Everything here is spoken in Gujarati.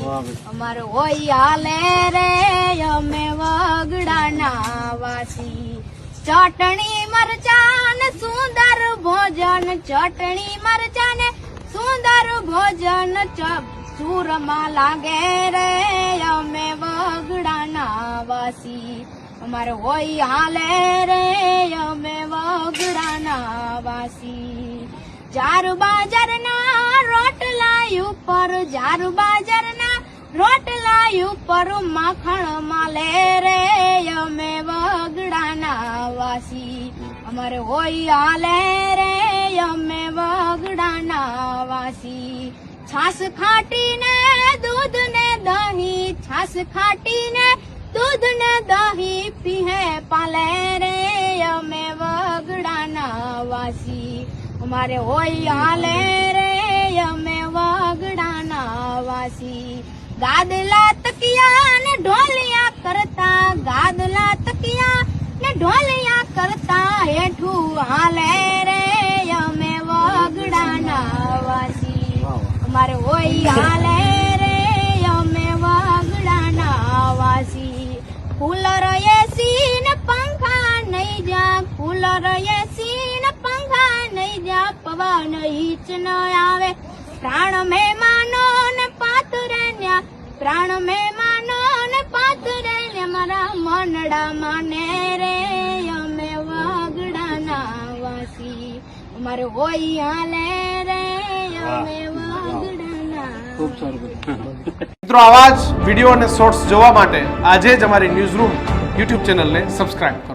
અમારે હોય હાલે રે અમે વગડાના વાસી ચટણી મરચા ને સુંદર ભોજન ચટણી મરચા ને સુંદર ભોજન ચૂરમાં લાગે રે અમે વગડાના વાસી અમારે હોય હાલે રે અમે વગડાના વાસી જારુ બાજરના રોટલા ઉપર જારુ બાજરના રોટલા ઉપર માખણ માલે રે અમે વગડાના વાસી અમારે હોય હાલે રે અમે વગડાના વાસી છાસ ખાટીને દૂધ ને દહીં છાસ ખાટીને દૂધ ને દહીં પીહે પાલે રે અમે વગડાના વાસી અમારે હોય હાલે રે અમે વગડાના વાસી ગાદલા તકિયા ને ઢોલિયા કરતા ગાદલા તકિયા ને ઢોલિયા કરતા હેઠું હાલે રે અમે વગડાના વાસી અમારે હોય હાલે રે અમે વગડાના વાસી કુલર એસી ને પંખા નહીં જા કુલર એસી ને પંખા નહીં જા પવન હિચ ન આવે પ્રાણ મહેમાનો ને પાતુરે ન્યા પ્રાણ મહેમાનો ને પાતુરે ને મારા મનડા માને રે અમે વગડાના વાસી અમારે હોય હાલે રે અમે વગડાના. ખૂબ સારું. મિત્રો આવા જ વિડીયો અને શોર્ટ્સ જોવા માટે આજે જ અમારી ન્યૂઝ રૂમ યુટ્યુબ ચેનલને સબસ્ક્રાઇબ કરો.